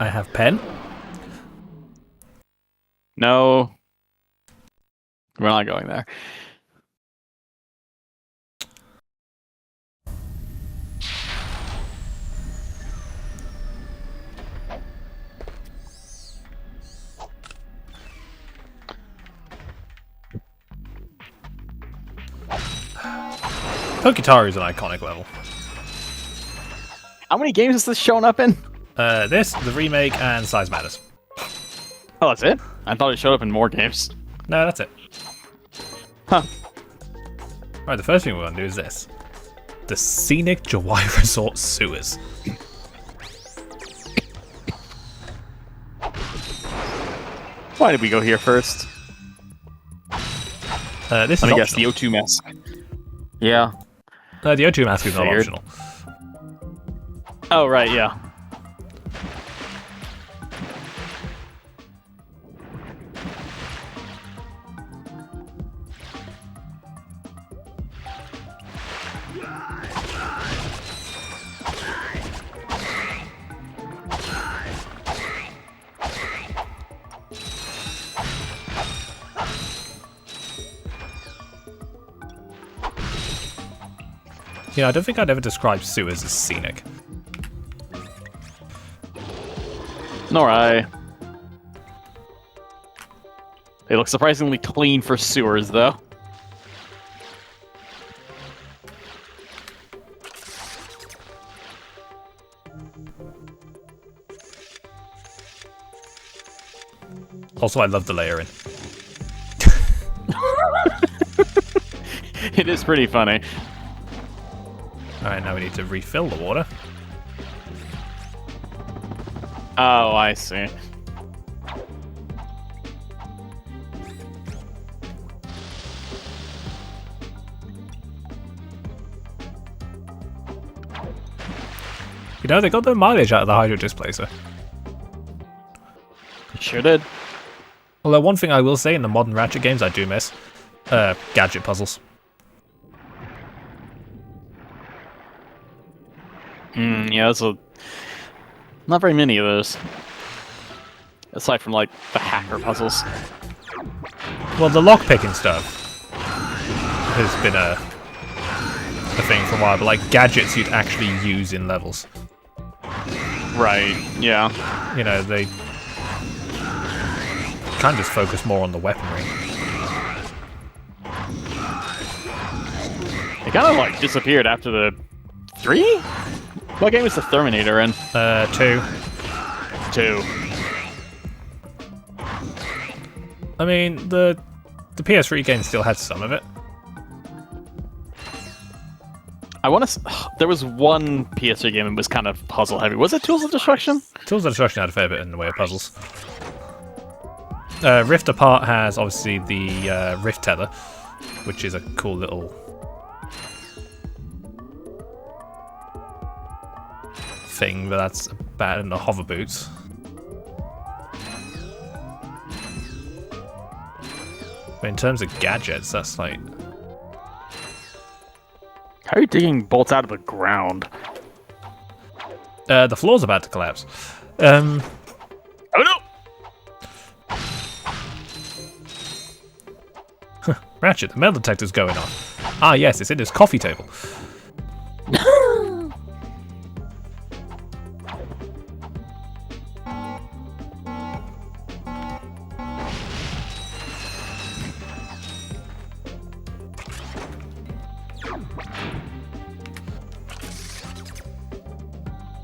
I have pen. No. We're not going there. Pokitaru is an iconic level. How many games has this shown up in? This, the remake, and Size Matters. Oh, that's it? I thought it showed up in more games. No, that's it. Huh. Alright, the first thing we're going to do is this. The Scenic Jawai Resort Sewers. Why did we go here first? This is Let me guess, optional. the O2 mask. Yeah. The O2 mask is not Figured. optional. Oh, right, yeah. Yeah, I don't think I'd ever describe sewers as scenic. Nor I. They look surprisingly clean for sewers, though. Also, I love the layering. It is pretty funny. Alright, now we need to refill the water. Oh, I see. You know, they got the mileage out of the Hydro Displacer. Sure did. Although one thing I will say in the modern Ratchet games I do miss, gadget puzzles. Yeah, that's a... Not very many of those. Aside from, like, the hacker puzzles. Well, the lockpicking stuff has been a thing for a while, but like gadgets you'd actually use in levels. Right, yeah. You know, they kind of just focus more on the weaponry. It kind of, like, disappeared after the... 3? What game was the Terminator in? 2. 2. I mean, the PS3 game still had some of it. I want to... There was one PS3 game that was kind of puzzle heavy. Was it Tools of Destruction? Tools of Destruction had a fair bit in the way of puzzles. Rift Apart has obviously the Rift Tether, which is a cool little thing, but that's bad in the hover boots. But in terms of gadgets, that's like... How are you digging bolts out of the ground? the floor's about to collapse. Oh no! Ratchet, the metal detector's going off. Ah yes, it's in his coffee table.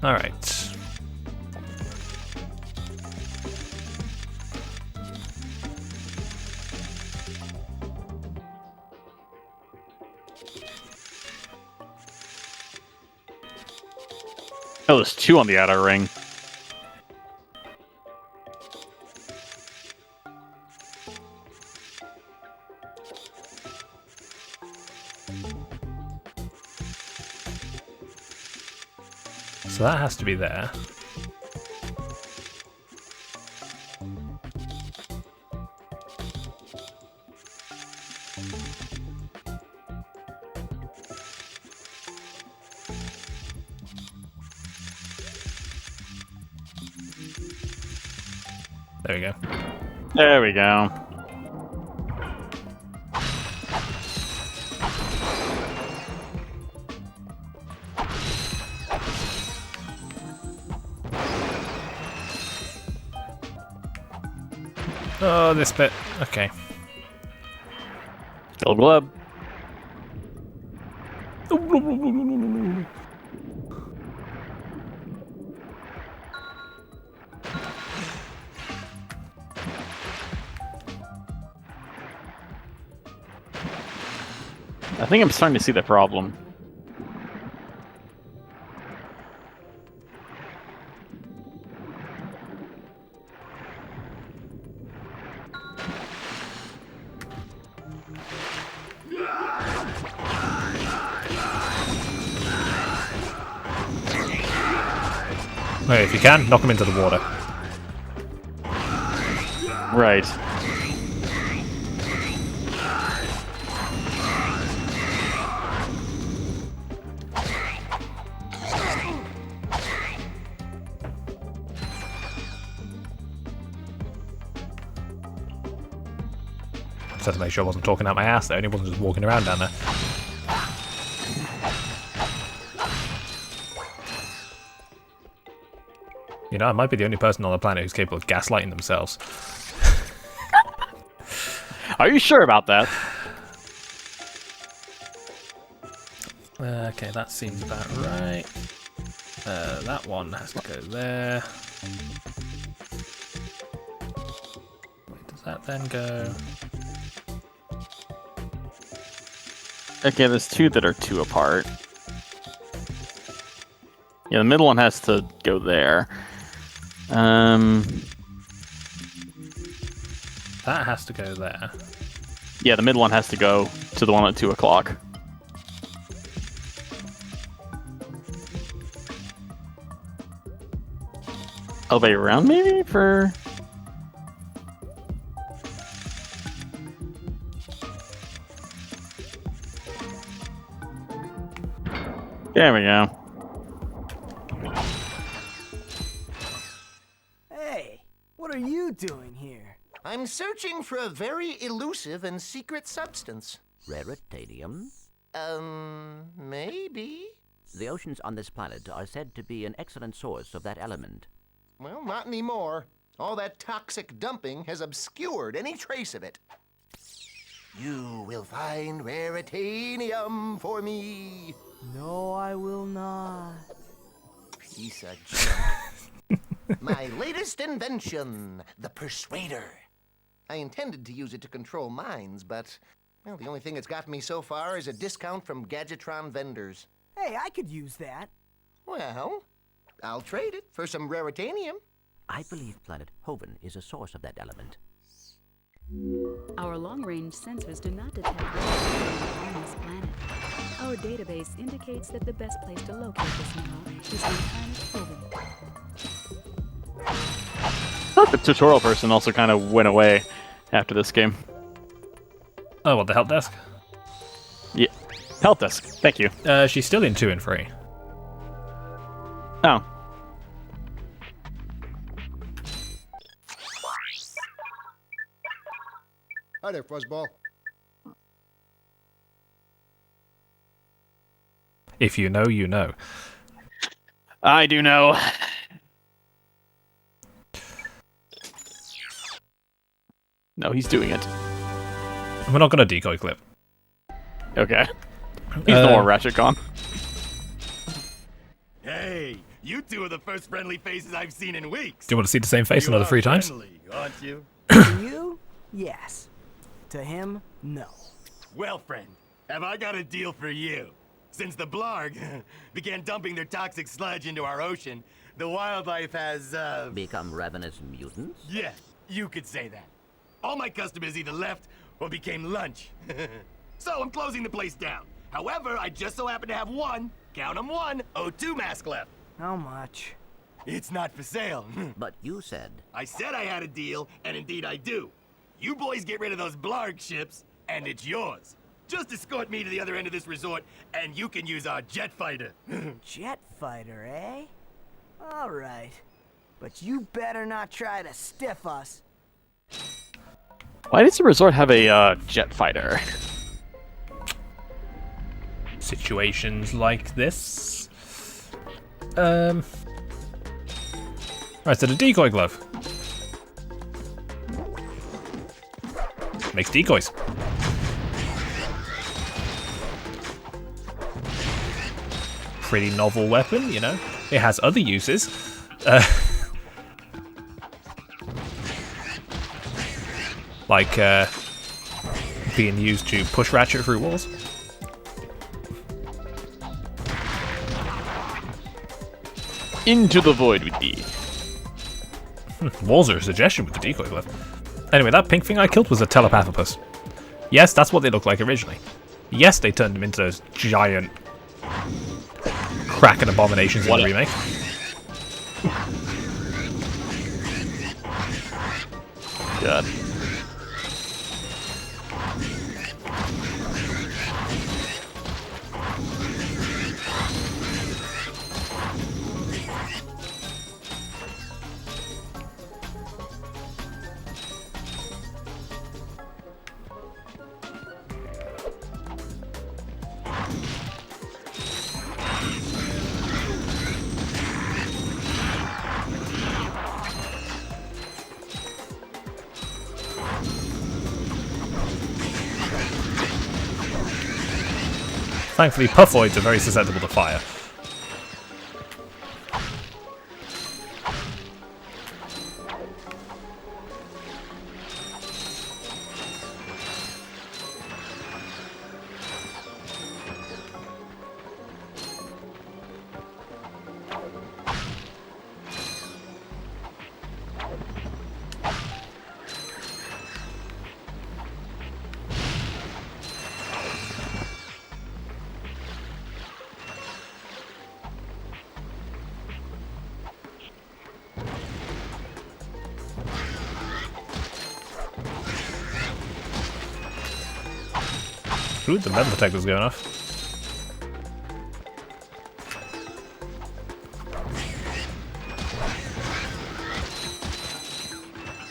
Alright. Oh, there's 2 on the outer ring. So that has to be there. There we go. There we go. Oh, this bit. Okay. Gold glove. I think I'm starting to see the problem. Hey, if you can, knock him into the water. Right. Just had to make sure I wasn't talking out my ass there and he wasn't just walking around down there. You know, I might be the only person on the planet who's capable of gaslighting themselves. Are you sure about that? Okay, that seems about right. That one has to go there. Wait, does that then go? Okay, there's two that are two apart. Yeah, the middle one has to go there. That has to go there. Yeah, the middle one has to go to the one at 2 o'clock. Other way around, maybe? For... There we go. Hey, what are you doing here? I'm searching for a very elusive and secret substance. Raritanium? Maybe? The oceans on this planet are said to be an excellent source of that element. Well, not anymore. All that toxic dumping has obscured any trace of it. You will find raritanium for me. No, I will not. Piece of junk. My latest invention, the Persuader. I intended to use it to control minds, but, well, the only thing it's gotten me so far is a discount from Gadgetron vendors. Hey, I could use that. Well, I'll trade it for some raritanium. I believe planet Hoven is a source of that element. Our long-range sensors do not detect radioactivity on this planet. Our database indicates that the best place to locate this mineral is on planet Polluting. I thought the tutorial person also kind of went away after this game. Oh, what, the help desk? Yeah. Help desk. Thank you. She's still in 2 and 3. Oh. Hi there, Fuzzball. If you know, you know. I do know. No, he's doing it. We're not going to decoy clip. Okay. He's the more Ratchet gone. Hey, you two are the first friendly faces I've seen in weeks. Do you want to see the same face You another are 3 times? friendly, aren't you? To you, yes. To him, no. Well, friend, have I got a deal for you? Since the Blarg began dumping their toxic sludge into our ocean, the wildlife has, Become ravenous mutants? yeah, you could say that. All my customers either left or became lunch. So I'm closing the place down. However, I just so happen to have one, count 'em one, O2 mask left. How much? It's not for sale. But you said, I said I had a deal, and indeed I do. You boys get rid of those Blarg ships, and it's yours. Just escort me to the other end of this resort, and you can use our jet fighter. Jet fighter, eh? All right. but you better not try to stiff us. Why does the resort have a jet fighter? Situations like this. Right, so the decoy glove makes decoys. Pretty novel weapon, you know. It has other uses. Like being used to push Ratchet through walls. Into the void with thee. Walls are a suggestion with the decoy glove. Anyway, that pink thing I killed was a telepathopus. Yes, that's what they looked like originally. Yes, they turned them into those giant Kraken abominations in the remake. God. Thankfully, puffoids are very susceptible to fire. Ooh, the metal detector's going off.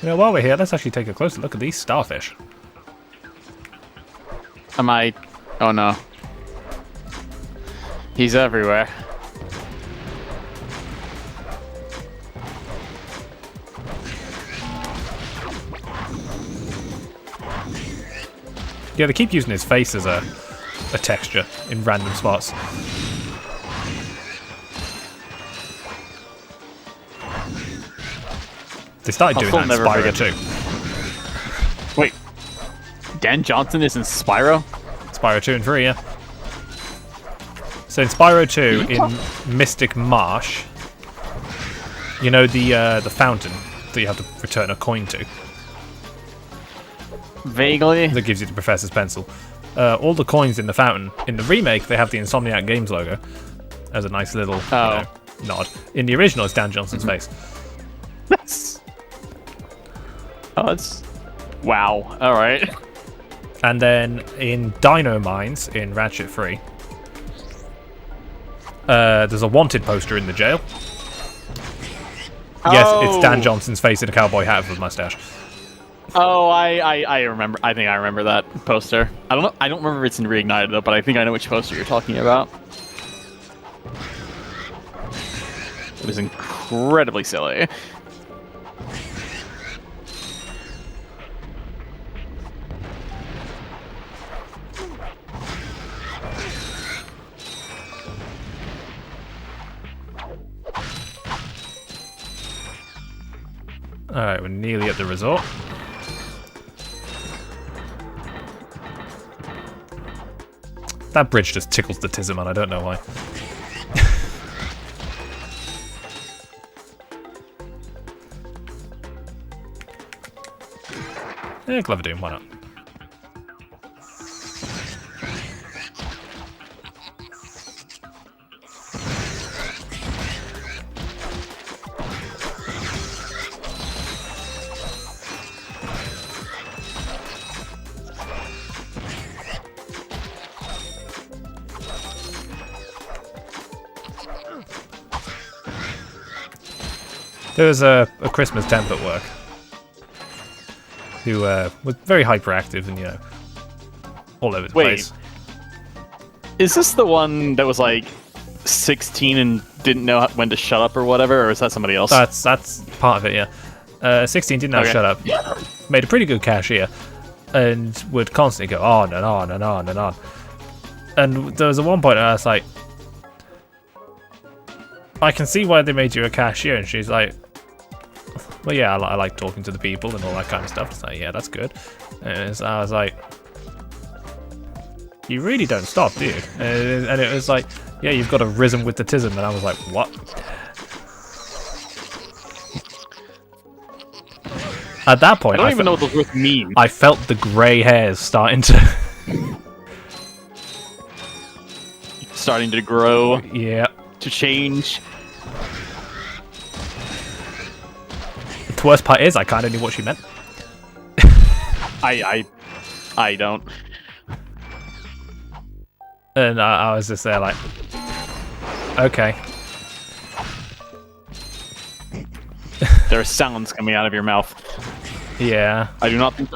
You know, while we're here, let's actually take a closer look at these starfish. Am I... Oh no. He's everywhere. Yeah, they keep using his face as a texture in random spots. They started doing that in Spyro too. Wait. Dan Johnson is in Spyro? Spyro 2 and 3, yeah. So in Spyro 2, in Mystic Marsh, you know the fountain that you have to return a coin to? Vaguely. That gives you the Professor's Pencil. All the coins in the fountain. In the remake, they have the Insomniac Games logo as a nice little you know, nod. In the original, it's Dan Johnson's face. That's... Oh, that's... Wow. Alright. And then in Dino Mines, in Ratchet 3, there's a wanted poster in the jail. Yes, it's Dan Johnson's face in a cowboy hat with a mustache. Oh, I remember. I think I remember that poster. I don't know. I don't remember if it's in Reignited though, but I think I know which poster you're talking about. It was incredibly silly. Alright, we're nearly at the resort. That bridge just tickles the Tism, and I don't know why. Yeah, clever Doom, why not? There was a Christmas temp at work who was very hyperactive and, you know, all over the place. Is this the one that was like 16 and didn't know when to shut up or whatever, or is that somebody else? That's part of it, yeah. 16 didn't know to shut up. Made a pretty good cashier and would constantly go on and on and on and on. And there was at one point I was like, I can see why they made you a cashier. And she's like, well, yeah, I like talking to the people and all that kind of stuff. So yeah, that's good. And so I was like, you really don't stop, do you? And it was like, yeah, you've got a rhythm with the tism. And I was like, what? At that point, I don't even know what those words mean. I felt the grey hairs starting to starting to grow. Yeah. To change. The worst part is I kind of knew what she meant. I don't. And I was just there like, okay. There are sounds coming out of your mouth. Yeah. I do not think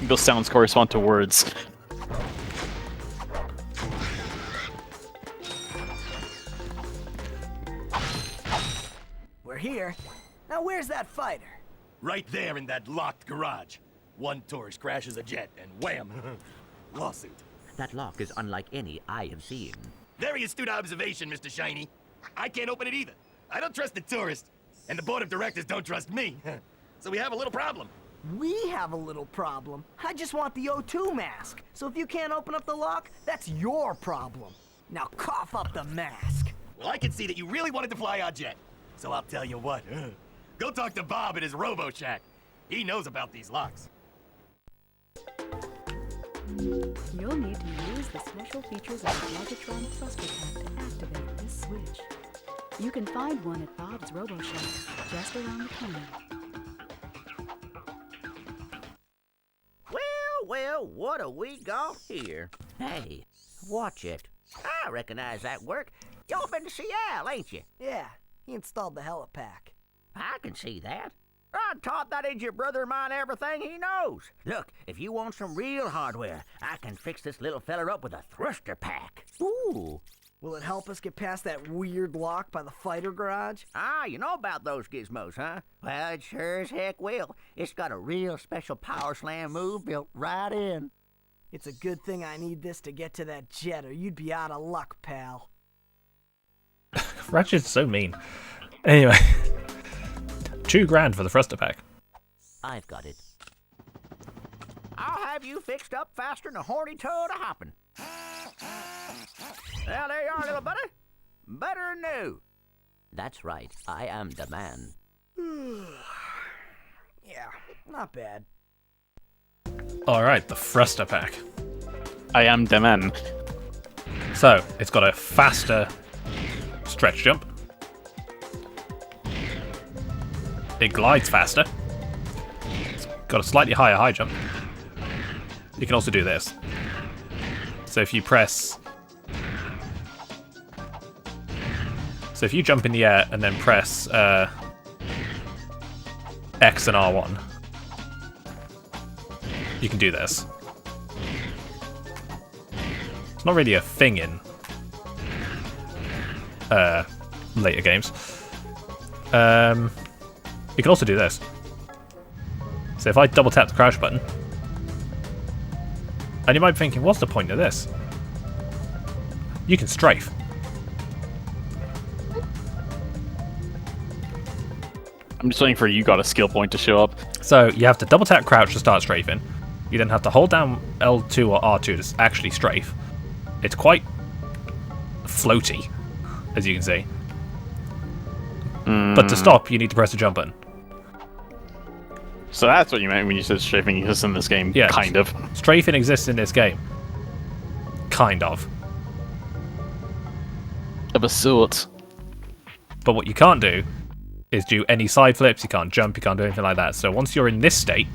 those sounds correspond to words. We're here. Now where's that fighter? Right there in that locked garage. One tourist crashes a jet and wham! Lawsuit. That lock is unlike any I have seen. Very astute observation, Mr. Shiny. I can't open it either. I don't trust the tourist, and the board of directors don't trust me. So we have a little problem. We have a little problem. I just want the O2 mask. So if you can't open up the lock, that's your problem. Now cough up the mask. Well, I can see that you really wanted to fly our jet. So I'll tell you what. Go talk to Bob at his Robo Shack. He knows about these locks. You'll need to use the special features of the Logitron thruster pack to activate this switch. You can find one at Bob's Robo Shack, just around the corner. Well, what have we got here? Hey, watch it. I recognize that work. Y'all been to Seattle, ain't you? Yeah, he installed the helipack. I can see that. I taught that idiot brother of mine everything he knows. Look, if you want some real hardware, I can fix this little feller up with a thruster pack. Ooh. Will it help us get past that weird lock by the fighter garage? Ah, you know about those gizmos, huh? Well, it sure as heck will. It's got a real special power slam move built right in. It's a good thing I need this to get to that jet, or you'd be out of luck, pal. Ratchet's so mean. Anyway. $2,000 for the thruster pack. I've got it. I'll have you fixed up faster than a horny toad a hopping. Well, there you are, little buddy. Better than new. That's right. I am the man. Yeah, not bad. Alright, the thruster pack. I am the man. So, it's got a faster stretch jump. It glides faster. It's got a slightly higher high jump. You can also do this. So if you press... So if you jump in the air and then press X and R1, you can do this. It's not really a thing in later games. You can also do this. So if I double tap the crouch button, and you might be thinking, what's the point of this? You can strafe. I'm just waiting for you got a skill point to show up. So you have to double tap crouch to start strafing. You then have to hold down L2 or R2 to actually strafe. It's quite floaty, as you can see. But to stop, you need to press the jump button. So that's what you meant when you said strafing exists in this game. Yeah, kind of. Strafing exists in this game. Kind of. Of a sort. But what you can't do is do any side flips, you can't jump, you can't do anything like that. So once you're in this state,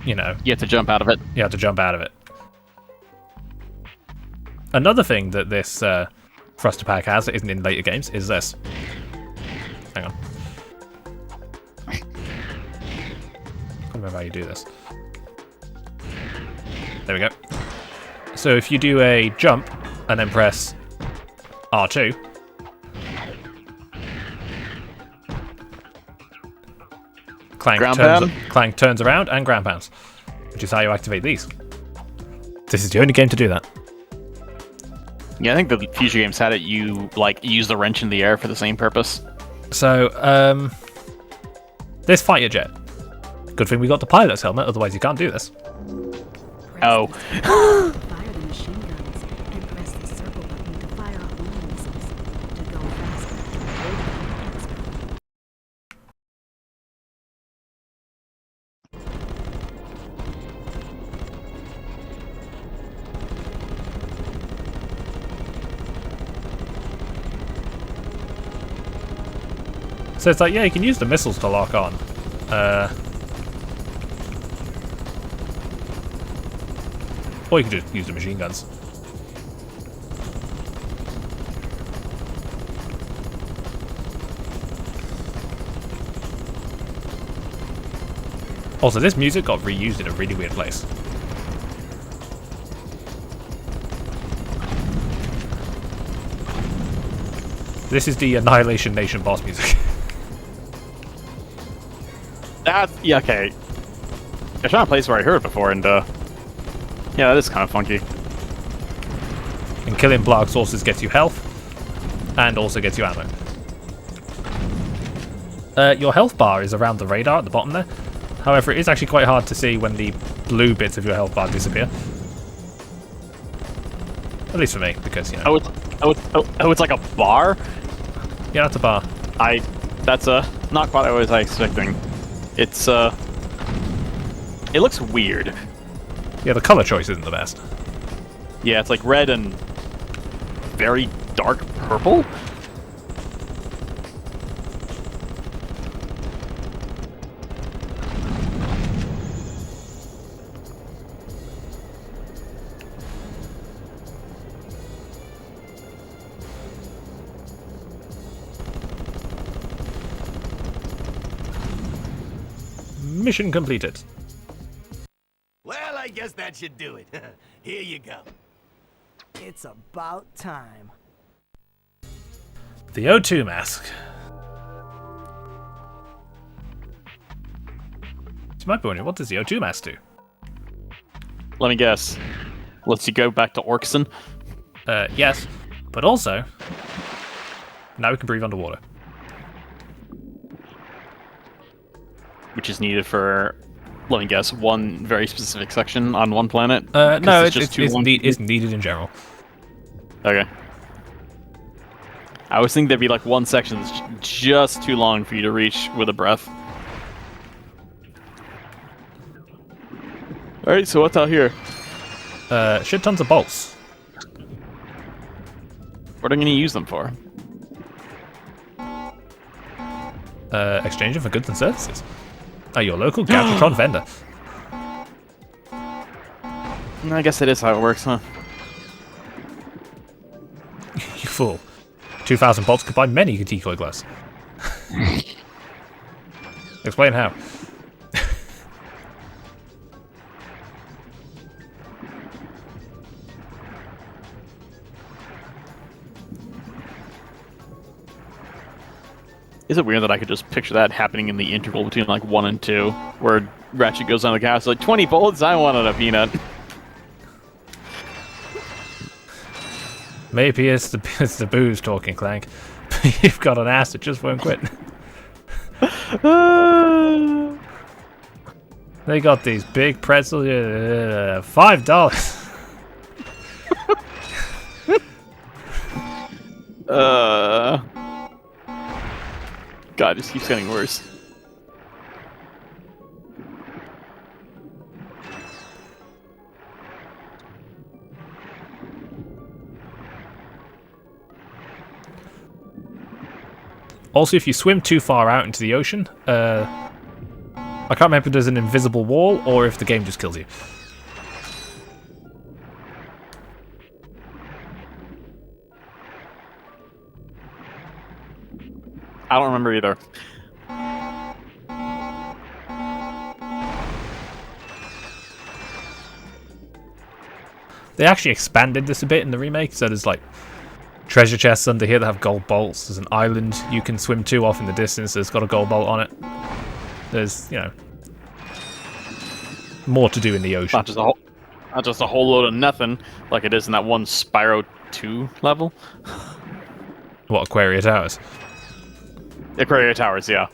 you know... You have to jump out of it. You have to jump out of it. Another thing that this thruster pack has that isn't in later games is this. hang on. I can't remember how you do this. There we go. So if you do a jump and then press R2, Clank turns around and ground pounds, which is how you activate these. This is the only game to do that. Yeah, I think the future games had it. You like use the wrench in the air for the same purpose. So, this fighter jet. Good thing we got the pilot's helmet, otherwise you can't do this. Oh. Fire the machine guns and press the circle button to fire off more missiles. To go faster, hold down X button. So it's like, yeah, you can use the missiles to lock on. Or you can just use the machine guns. Also, this music got reused in a really weird place. This is the Annihilation Nation boss music. Yeah, okay. It's not a place where I heard it before, and yeah, that is kind of funky. And killing Blarg sources gets you health, and also gets you ammo. Your health bar is around the radar at the bottom there. However, it is actually quite hard to see when the blue bits of your health bar disappear. At least for me, because, you know. It's like a bar? Yeah, that's a bar. That's not quite what I was expecting. It's it looks weird. Yeah, the color choice isn't the best. Yeah, it's like red and very dark purple. Mission completed. Well, I guess that should do it. Here you go. It's about time. The O2 mask. You might be wondering, what does the O2 mask do? Let me guess. Lets you go back to Orkson? Yes, but also, now we can breathe underwater. Which is needed for, let me guess, one very specific section on one planet? No, it's needed in general. Okay. I always think there'd be like one section that's just too long for you to reach with a breath. Alright, so what's out here? Shit tons of bolts. What are you going to use them for? Exchanging for goods and services. Your local Galvatron vendor. I guess that is how it works, huh? You fool. 2,000 bolts could buy many decoy glass. Explain how. Is it weird that I could just picture that happening in the interval between like 1 and 2, where Ratchet goes down the gas like 20 bullets? I wanted a peanut. Maybe it's the booze talking, Clank. You've got an ass that just won't quit. They got these big pretzels. $5. God, it just keeps getting worse. Also, if you swim too far out into the ocean, I can't remember if there's an invisible wall or if the game just kills you. I don't remember either. They actually expanded this a bit in the remake, so there's like treasure chests under here that have gold bolts. There's an island you can swim to off in the distance that's got a gold bolt on it. There's, you know, more to do in the ocean. Not just a whole load of nothing like it is in that one Spyro 2 level. What, Aquaria Towers? Aquaria Towers, yeah.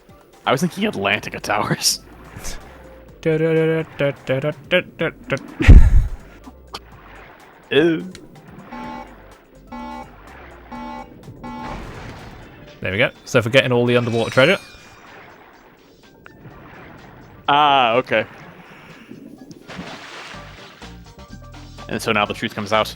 I was thinking Atlantica Towers. Ew. There we go. So for getting all the underwater treasure. Ah, okay. And so now the truth comes out.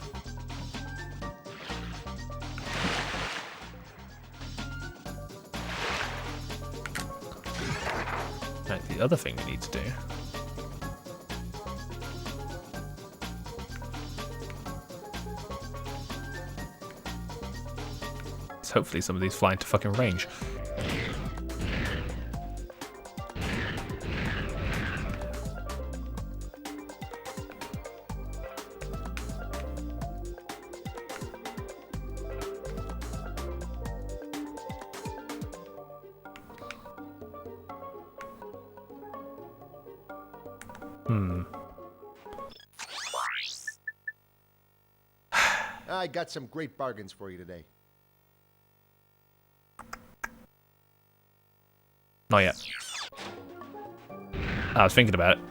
Right, the other thing we need to do. Is hopefully some of these fly into fucking range. I got some great bargains for you today. Not yet. I was thinking about it.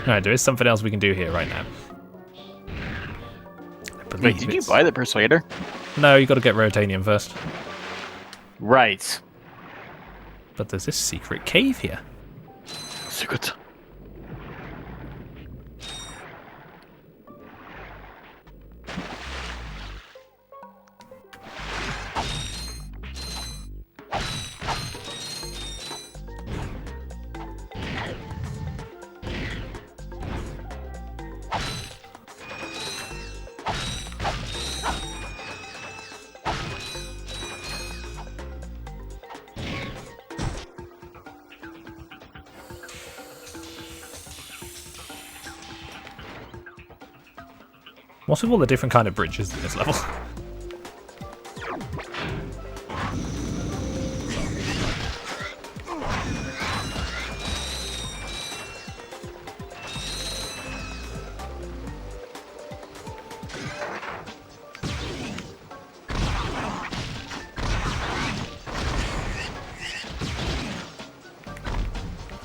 Alright, there is something else we can do here right now. Wait, did you buy the Persuader? No, you got to get Rotanium first. Right. But there's this secret cave here. Secret. What's with all the different kind of bridges in this level?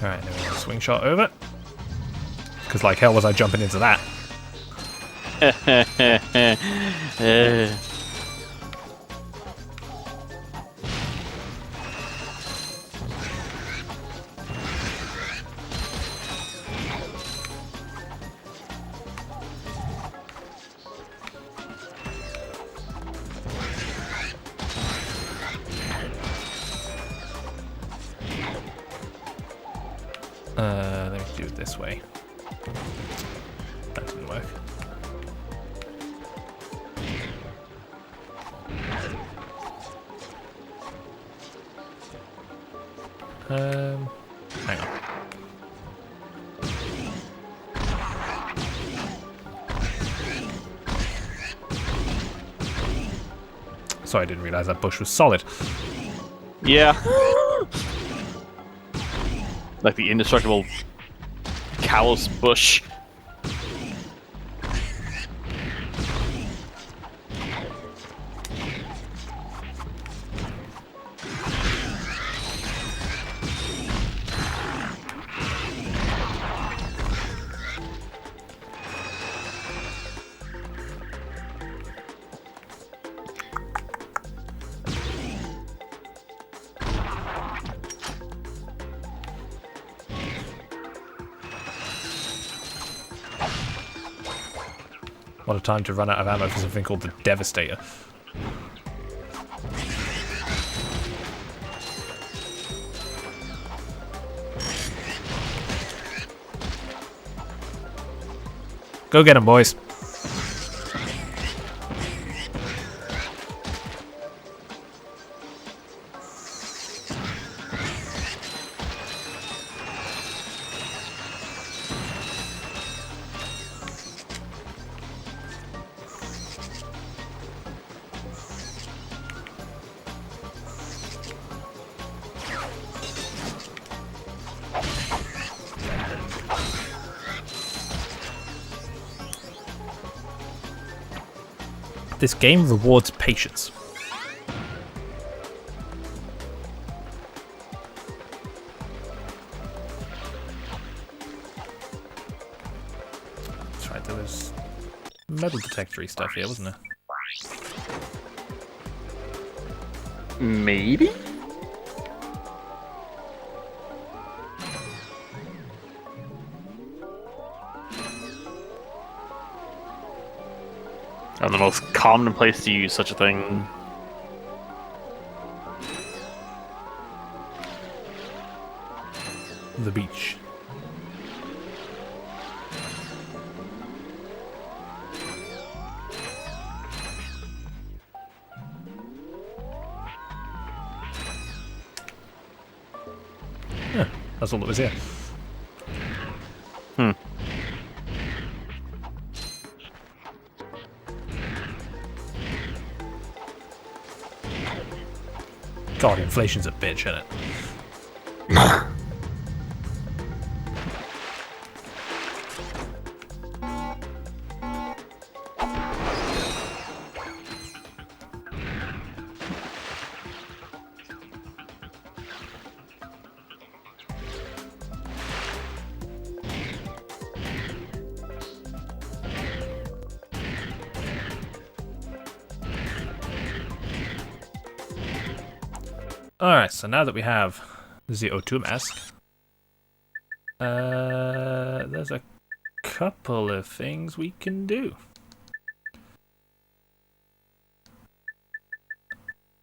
Alright, now we're gonna swing shot over. Because like hell was I jumping into that? Let me do it this way. That didn't work. Hang on. Sorry, I didn't realize that bush was solid. Yeah. Like the indestructible callous bush. What a time to run out of ammo for something called the Devastator. Go get him, boys. This game rewards patience. That's right, there was metal detectory stuff here, wasn't there? Maybe? And the most common place to use such a thing. The beach. Yeah, that's all that was here. God, inflation's a bitch, isn't it? Alright, so now that we have the O2 mask, there's a couple of things we can do.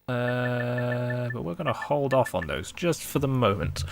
But we're going to hold off on those just for the moment.